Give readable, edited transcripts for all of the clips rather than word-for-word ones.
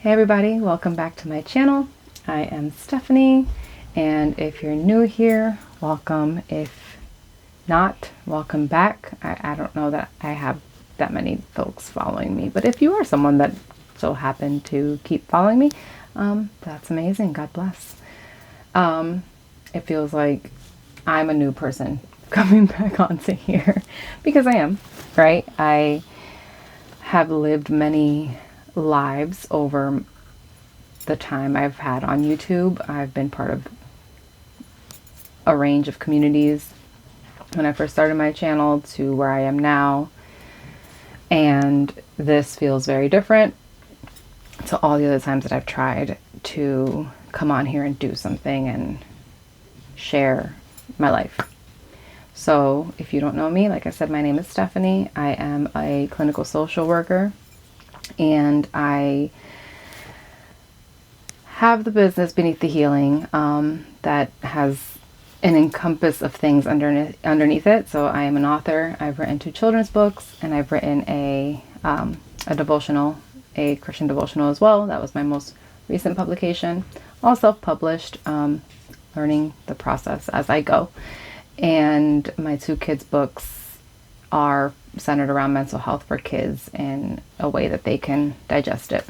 Hey everybody, welcome back to my channel. I am Stephanie, and if you're new here, welcome. If not, welcome back. I don't know that I have that many folks following me, but if you are someone that so happened to keep following me, that's amazing. God bless. It feels like I'm a new person coming back onto here because I am, right? I have lived many lives over the time I've had on YouTube. I've been part of a range of communities when I first started my channel to where I am now. And this feels very different to all the other times that I've tried to come on here and do something and share my life. So if you don't know me, like I said, my name is Stephanie. I am a clinical social worker, and I have the business Beneath the Healing that has an encompass of things underneath it. So I am an author. I've written 2 children's books, and I've written a devotional, a Christian devotional as well. That was my most recent publication. All self-published, learning the process as I go. And my 2 kids' books are centered around mental health for kids in a way that they can digest it.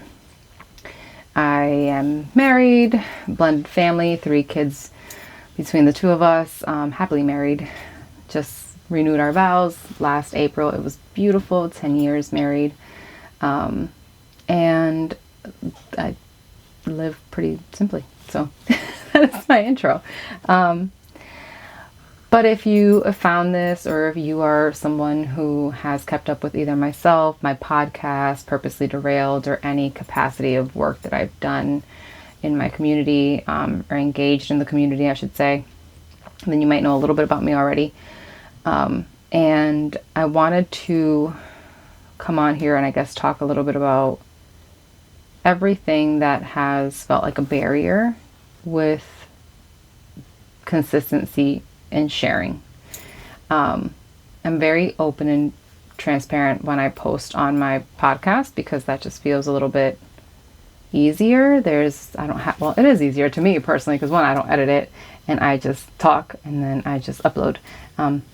I am married, blended family, 3 kids between the 2 of us, happily married. Just renewed our vows last April. It was beautiful, 10 years married. And I live pretty simply. So that's my intro. But if you have found this, or if you are someone who has kept up with either myself, my podcast, Purposely Derailed, or any capacity of work that I've done in my community, or engaged in the community, I should say, then you might know a little bit about me already. And I wanted to come on here and I guess talk a little bit about everything that has felt like a barrier with consistency and sharing. I'm very open and transparent when I post on my podcast because that just feels a little bit easier. It is easier to me personally because one, I don't edit it and I just talk and then I just upload.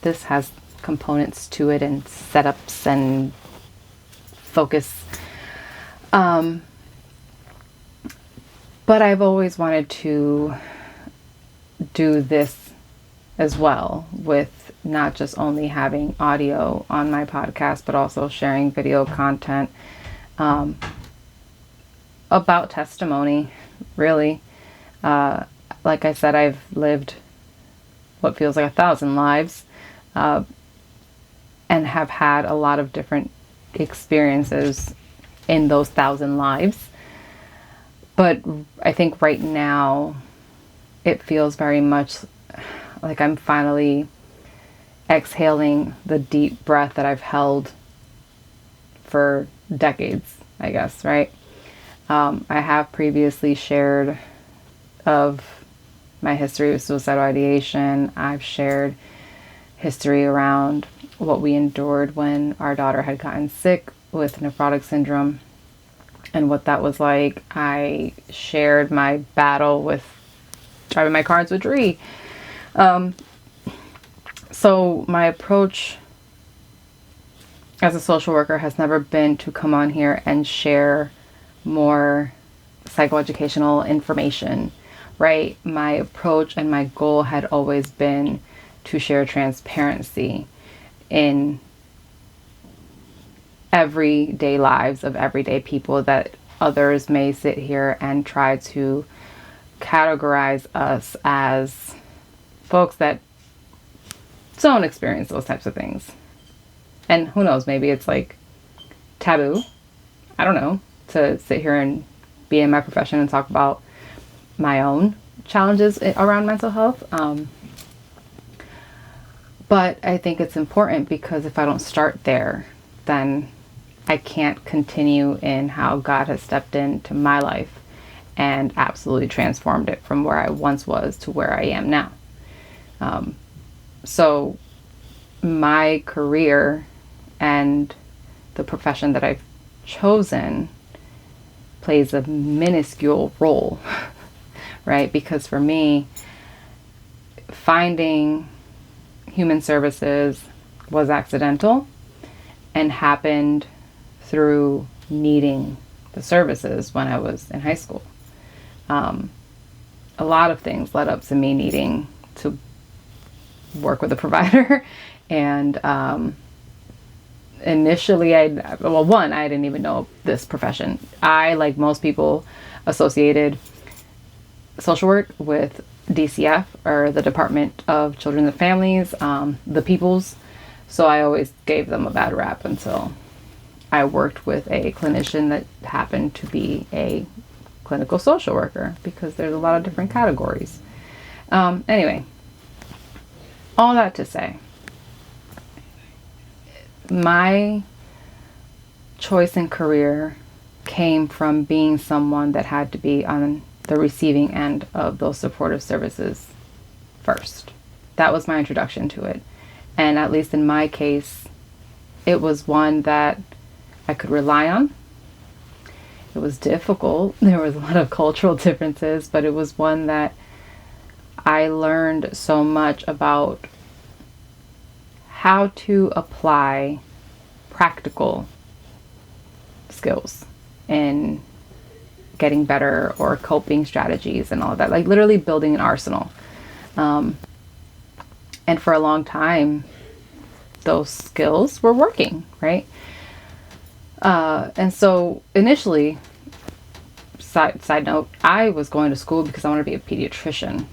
This has components to it and setups and focus. But I've always wanted to do this as well, with not just only having audio on my podcast, but also sharing video content about testimony, really. Like I said, I've lived what feels like 1,000 lives and have had a lot of different experiences in those 1,000 lives. But I think right now it feels very much like I'm finally exhaling the deep breath that I've held for decades, I guess, right? I have previously shared of my history with suicidal ideation. I've shared history around what we endured when our daughter had gotten sick with nephrotic syndrome and what that was like. I shared my battle with driving my car into a tree. So my approach as a social worker has never been to come on here and share more psychoeducational information, right? My approach and my goal had always been to share transparency in everyday lives of everyday people, that others may sit here and try to categorize us as folks that don't experience those types of things. And who knows, maybe it's like taboo, I don't know, to sit here and be in my profession and talk about my own challenges around mental health. But I think it's important because if I don't start there, then I can't continue in how God has stepped into my life and absolutely transformed it from where I once was to where I am now. So my career and the profession that I've chosen plays a minuscule role, right? Because for me, finding human services was accidental and happened through needing the services when I was in high school. A lot of things led up to me needing to work with a provider. And initially, I didn't even know this profession. I, like most people, associated social work with DCF, or the Department of Children and Families, the Peoples. So I always gave them a bad rap until I worked with a clinician that happened to be a clinical social worker, because there's a lot of different categories. Anyway, all that to say, my choice in career came from being someone that had to be on the receiving end of those supportive services first. That was my introduction to it. And at least in my case, it was one that I could rely on. It was difficult. There was a lot of cultural differences, but it was one that I learned so much about how to apply practical skills in getting better, or coping strategies and all of that, like literally building an arsenal. And for a long time, those skills were working, right? And so initially, side note, I was going to school because I wanted to be a pediatrician.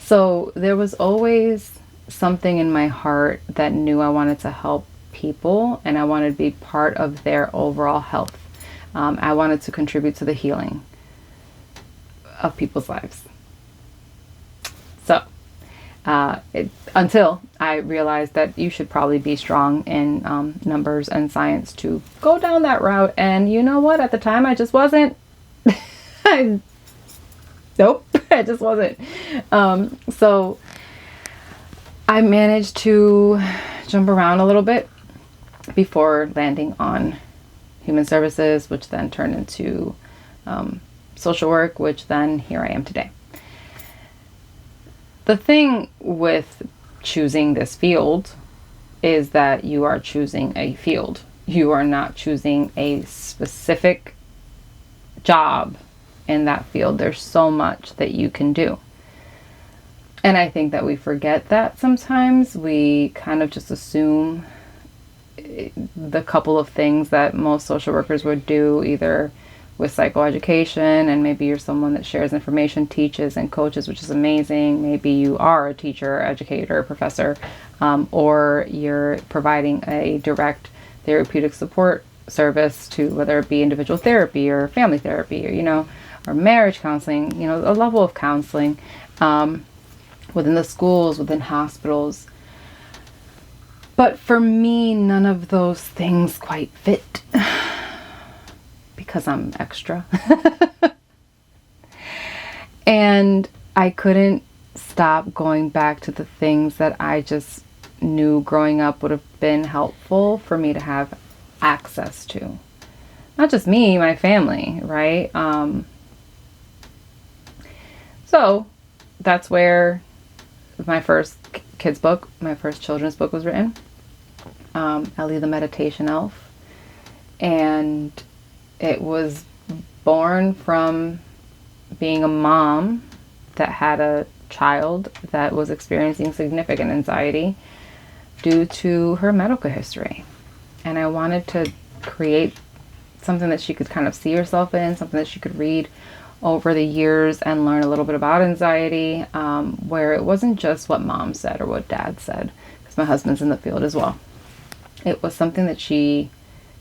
So there was always something in my heart that knew I wanted to help people, and I wanted to be part of their overall health. I wanted to contribute to the healing of people's lives. So, until I realized that you should probably be strong in numbers and science to go down that route. And you know what? At the time, I just wasn't. Nope, I just wasn't. So I managed to jump around a little bit before landing on human services, which then turned into social work, which then here I am today. The thing with choosing this field is that you are choosing a field. You are not choosing a specific job in that field. There's so much that you can do. And I think that we forget that sometimes. We kind of just assume the couple of things that most social workers would do, either with psychoeducation, and maybe you're someone that shares information, teaches and coaches, which is amazing. Maybe you are a teacher, educator, professor, or you're providing a direct therapeutic support service to, whether it be individual therapy or family therapy, or, or marriage counseling, a level of counseling, within the schools, within hospitals. But for me, none of those things quite fit because I'm extra. And I couldn't stop going back to the things that I just knew growing up would have been helpful for me to have access to. Not just me, my family, right? So that's where my first kids book, my first children's book was written, Ellie the Meditation Elf. And it was born from being a mom that had a child that was experiencing significant anxiety due to her medical history. And I wanted to create something that she could kind of see herself in, something that she could read over the years and learn a little bit about anxiety, where it wasn't just what mom said or what dad said, because my husband's in the field as well. It was something that she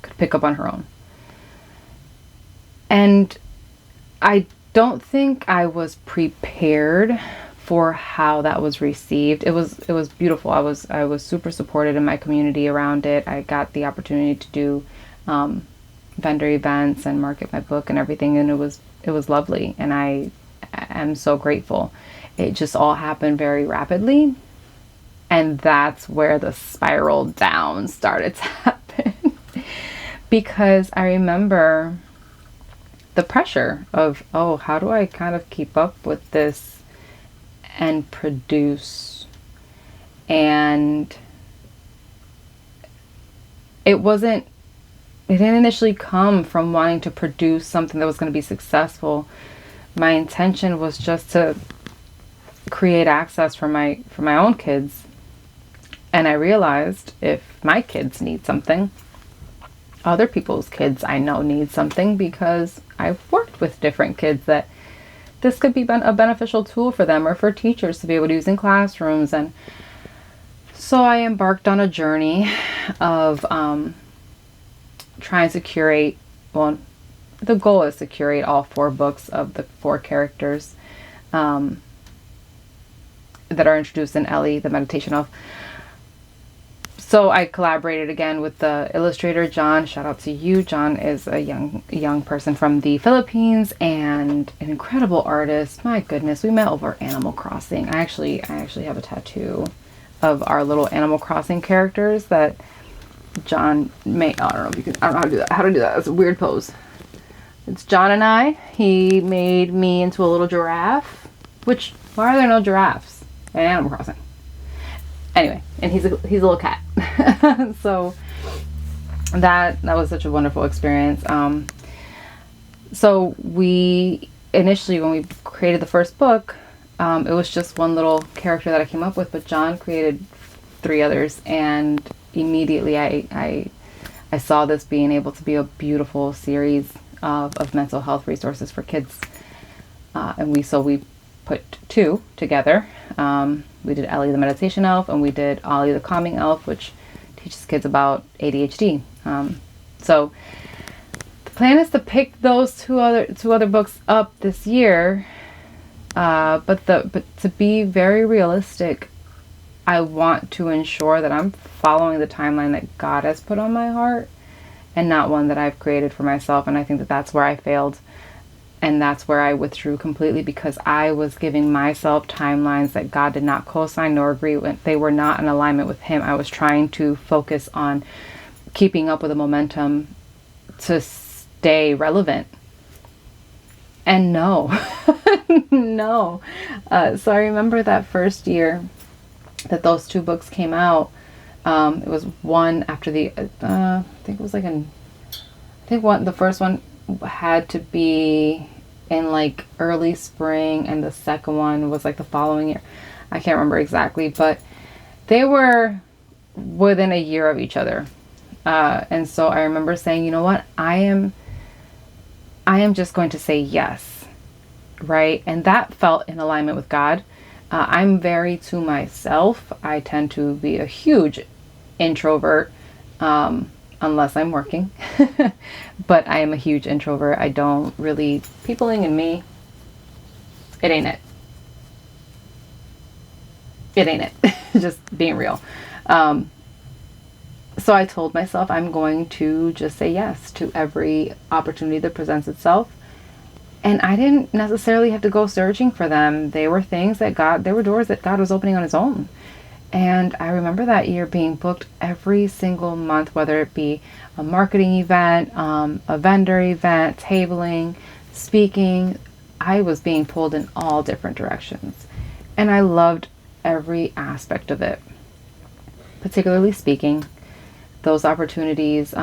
could pick up on her own. And I don't think I was prepared for how that was received. It was beautiful. I was super supported in my community around it. I got the opportunity to do vendor events and market my book and everything, and it was lovely, and I am so grateful. It just all happened very rapidly, and that's where the spiral down started to happen. Because I remember the pressure of, oh, how do I kind of keep up with this and produce? And it didn't initially come from wanting to produce something that was going to be successful. My intention was just to create access for my own kids. And I realized if my kids need something, other people's kids I know need something, because I've worked with different kids that this could be a beneficial tool for them, or for teachers to be able to use in classrooms. And so I embarked on a journey of trying to curate, well, the goal is to curate all 4 books of the 4 characters that are introduced in Ellie, the Meditation Elf. So I collaborated again with the illustrator, John. Shout out to you. John is a young person from the Philippines and an incredible artist. My goodness, we met over Animal Crossing. I actually have a tattoo of our little Animal Crossing characters that John made. Oh, I don't know how to do that. How to do that? That's a weird pose. It's John and I. He made me into a little giraffe. Which, why are there no giraffes in Animal Crossing? Anyway, and he's a little cat. So that was such a wonderful experience. So we initially, when we created the first book, it was just one little character that I came up with, but John created 3 others, and immediately I saw this being able to be a beautiful series of mental health resources for kids. And we put 2 together. We did Ellie the Meditation Elf, and we did Ollie the Calming Elf, which teaches kids about ADHD. So the plan is to pick those two other books up this year. But to be very realistic, I want to ensure that I'm following the timeline that God has put on my heart, and not one that I've created for myself. And I think that that's where I failed. And that's where I withdrew completely, because I was giving myself timelines that God did not co-sign nor agree with. They were not in alignment with Him. I was trying to focus on keeping up with the momentum to stay relevant. And no. No. So I remember that first year that those 2 books came out. It was one after the, I think it was like the first one had to be in like early spring, and the second one was like the following year. I can't remember exactly, but they were within a year of each other. And so I remember saying, you know what, I am just going to say yes, right? And that felt in alignment with God. I'm very to myself. I tend to be a huge introvert, unless I'm working. But I am a huge introvert. I don't really, peopling in me, it ain't it. It ain't it. Just being real. So I told myself I'm going to just say yes to every opportunity that presents itself. And I didn't necessarily have to go searching for them. They were things that there were doors that God was opening on His own. And I remember that year being booked every single month, whether it be a marketing event, a vendor event, tabling, speaking. I was being pulled in all different directions. And I loved every aspect of it, particularly speaking. Those opportunities,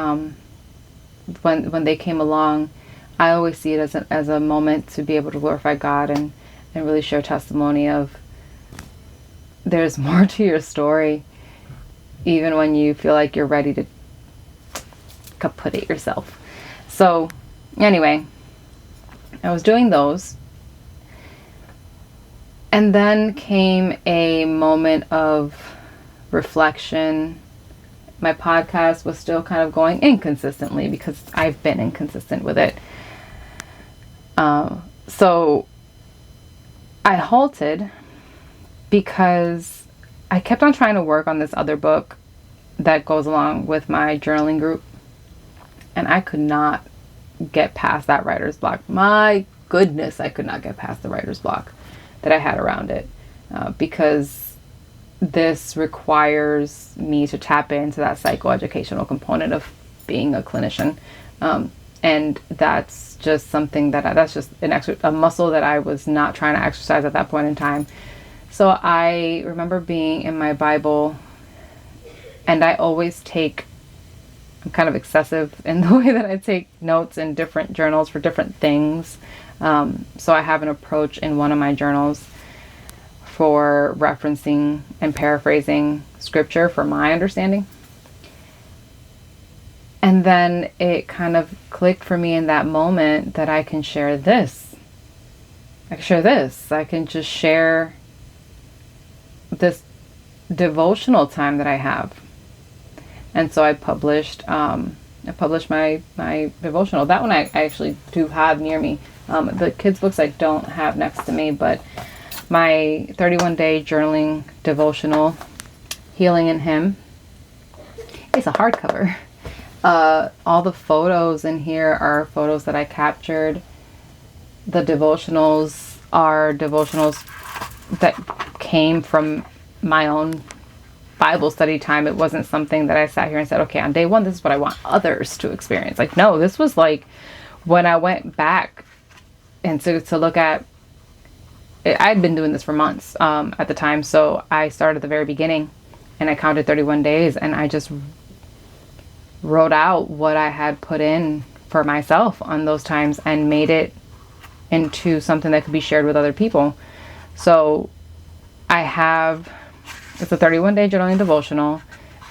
when they came along, I always see it as a moment to be able to glorify God and really share testimony of there's more to your story, even when you feel like you're ready to kaput it yourself. So anyway, I was doing those. And then came a moment of reflection. My podcast was still kind of going inconsistently because I've been inconsistent with it. So I halted because I kept on trying to work on this other book that goes along with my journaling group. And I could not get past that writer's block. My goodness, I could not get past the writer's block that I had around it. Because this requires me to tap into that psychoeducational component of being a clinician. And that's just something that's just a muscle that I was not trying to exercise at that point in time. So I remember being in my Bible, and I always I'm kind of excessive in the way that I take notes in different journals for different things. So I have an approach in one of my journals for referencing and paraphrasing scripture for my understanding. And then it kind of clicked for me in that moment that I can share this. I can share this. I can just share this devotional time that I have. And so I published my devotional. That one I actually do have near me. The kids' books I don't have next to me, but my 31-day journaling devotional, Healing in Him, it's a hardcover. All the photos in here are photos that I captured. The devotionals are devotionals that came from my own Bible study time. It wasn't something that I sat here and said, okay, on day one, this is what I want others to experience. Like, no, this was like when I went back and to look at it. I'd been doing this for months at the time. So I started at the very beginning and I counted 31 days and I just wrote out what I had put in for myself on those times and made it into something that could be shared with other people. So it's a 31-day journaling devotional,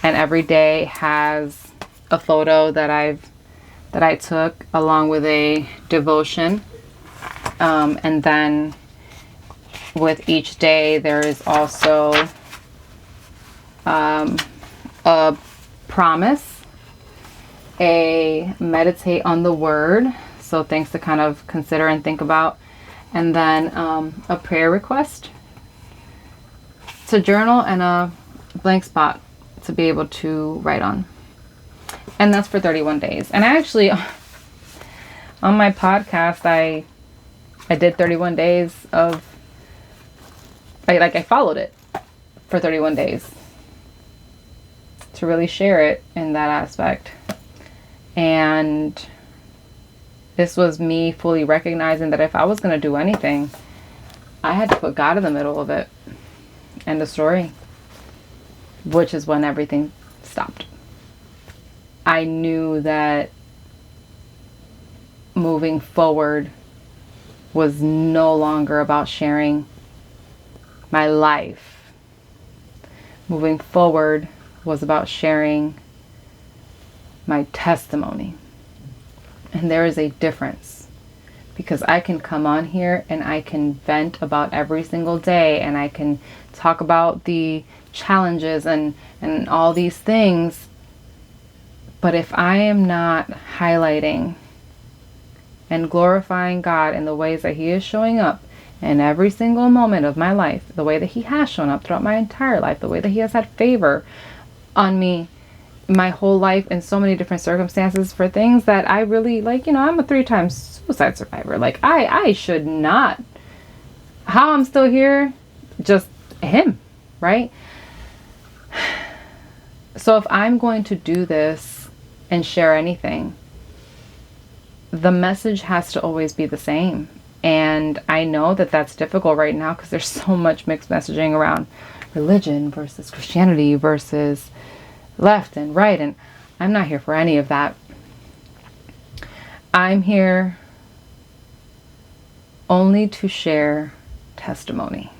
and every day has a photo that I took along with a devotion. And then with each day there is also a promise, a meditate on the word, so things to kind of consider and think about, and then a prayer request to journal, and a blank spot to be able to write on. And that's for 31 days. And I actually, on my podcast, I did 31 days of, I followed it for 31 days to really share it in that aspect. And this was me fully recognizing that if I was going to do anything, I had to put God in the middle of it. End of story. Which is when everything stopped. I knew that moving forward was no longer about sharing my life. Moving forward was about sharing my testimony. And there is a difference, because I can come on here and I can vent about every single day, and I can talk about the challenges and all these things. But if I am not highlighting and glorifying God in the ways that He is showing up in every single moment of my life, the way that He has shown up throughout my entire life, the way that He has had favor on me my whole life in so many different circumstances for things that I really, like, I'm a 3-time suicide survivor. Like, I should not. How I'm still here, just Him, right? So if I'm going to do this and share anything, the message has to always be the same. And I know that that's difficult right now because there's so much mixed messaging around religion versus Christianity versus left and right, and I'm not here for any of that. I'm here only to share testimony.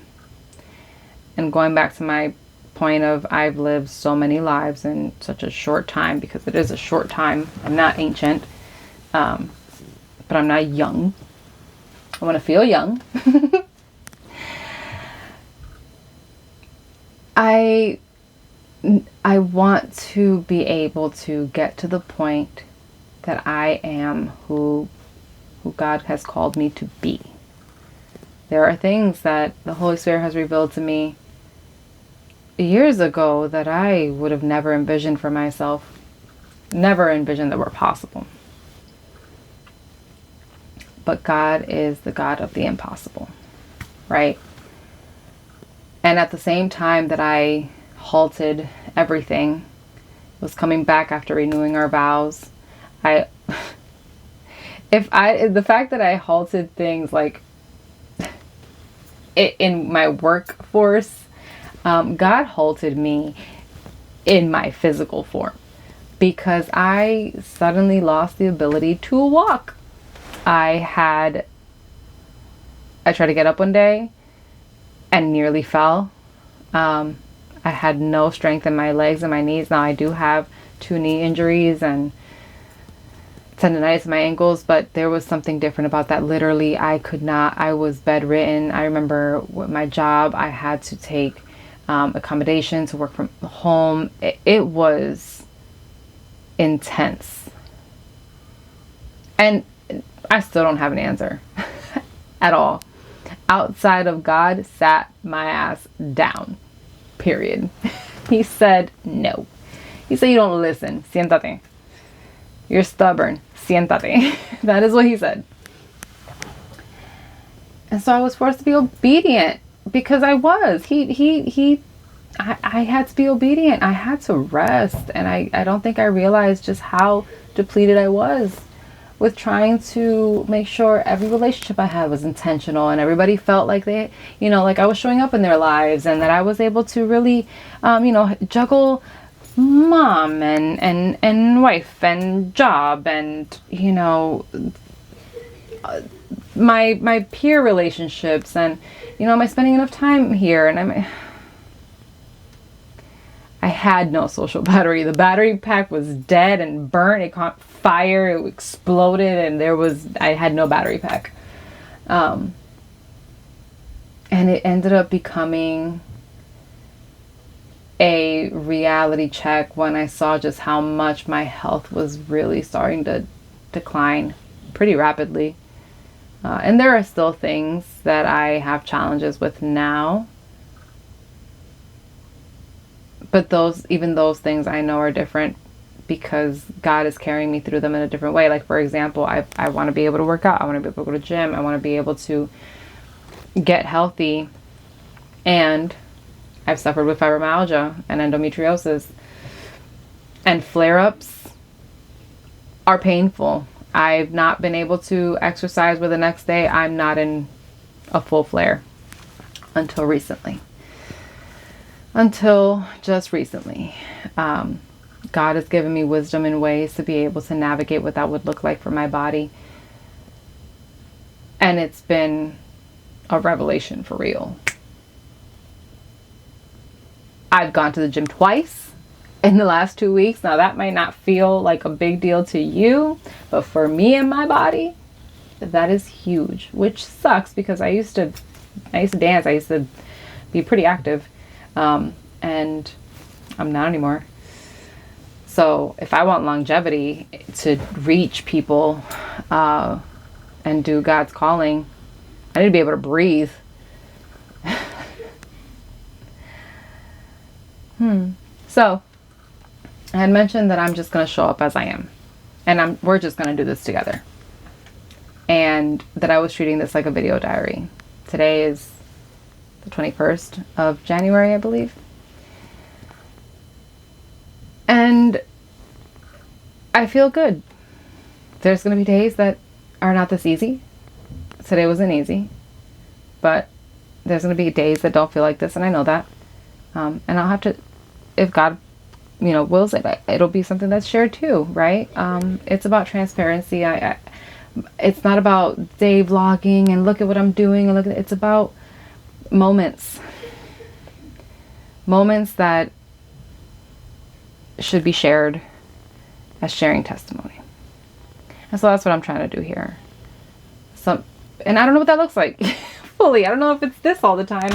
And going back to my point of I've lived so many lives in such a short time, because it is a short time. I'm not ancient, but I'm not young. I want to feel young. I want to be able to get to the point that I am who God has called me to be. There are things that the Holy Spirit has revealed to me years ago that I would have never envisioned for myself, never envisioned that were possible. But God is the God of the impossible, right? And at the same time that I halted everything, was coming back after renewing our vows, the fact that I halted things like in my workforce, God halted me in my physical form because I suddenly lost the ability to walk. I tried to get up one day and nearly fell. I had no strength in my legs and my knees. Now I do have 2 knee injuries and tendonitis in my ankles, but there was something different about that. Literally, I was bedridden. I remember with my job, I had to take accommodation to work from home. It was intense. And I still don't have an answer at all. Outside of God sat my ass down. Period. He said no. He said, you don't listen. Siéntate. You're stubborn. Siéntate. That is what he said. And so I was forced to be obedient because I was. I had to be obedient. I had to rest. And I don't think I realized just how depleted I was with trying to make sure every relationship I had was intentional and everybody felt like they, like I was showing up in their lives and that I was able to really, juggle mom and wife and job and, my peer relationships and, am I spending enough time here? And I had no social battery. The battery pack was dead and burnt. It caught fire. It exploded, and I had no battery pack. And it ended up becoming a reality check when I saw just how much my health was really starting to decline pretty rapidly. And there are still things that I have challenges with now. But even those things I know are different because God is carrying me through them in a different way. Like, for example, I want to be able to work out. I want to be able to go to the gym. I want to be able to get healthy. And I've suffered with fibromyalgia and endometriosis. And flare-ups are painful. I've not been able to exercise where the next day I'm not in a full flare until recently. Until just recently. God has given me wisdom and ways to be able to navigate what that would look like for my body. And it's been a revelation for real. I've gone to the gym twice in the last 2 weeks. Now that might not feel like a big deal to you, but for me and my body, that is huge, which sucks because I used to dance. I used to be pretty active. And I'm not anymore. So if I want longevity to reach people, and do God's calling, I need to be able to breathe. So I had mentioned that I'm just going to show up as I am, and we're just going to do this together. And that I was treating this like a video diary. Today is the 21st of January, I believe. And I feel good. There's going to be days that are not this easy. Today wasn't easy. But there's going to be days that don't feel like this, and I know that. And I'll have to, if God, wills it, it'll be something that's shared too, right? It's about transparency. It's not about day vlogging and look at what I'm doing. It's about moments that should be shared as sharing testimony. And so that's what I'm trying to do here. And I don't know what that looks like fully. I don't know if it's this all the time.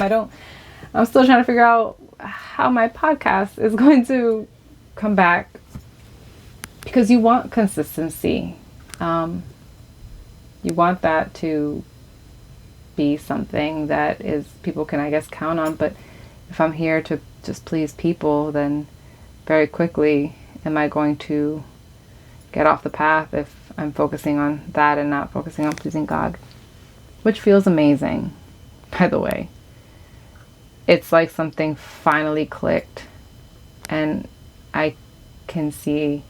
I'm still trying to figure out how my podcast is going to come back, because you want consistency. You want that to be something that is people can, I guess, count on. But if I'm here to just please people, then very quickly am I going to get off the path if I'm focusing on that and not focusing on pleasing God, which feels amazing, by the way. It's like something finally clicked, and I can see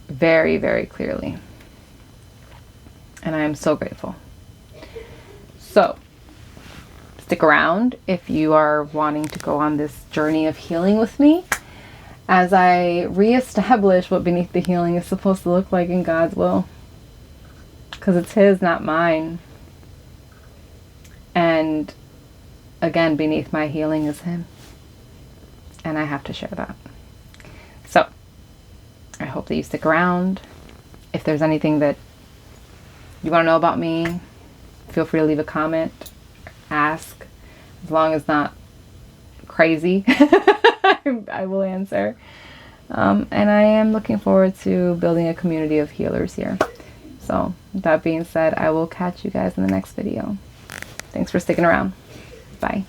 very, very clearly And I am so grateful. So, stick around if you are wanting to go on this journey of healing with me as I reestablish what Beneath the Healing is supposed to look like in God's will. Because it's His, not mine. And again, beneath my healing is Him. And I have to share that. So, I hope that you stick around. If there's anything that you want to know about me, feel free to leave a comment. Ask. As long as not crazy, I will answer. And I am looking forward to building a community of healers here. So, with that being said, I will catch you guys in the next video. Thanks for sticking around. Bye.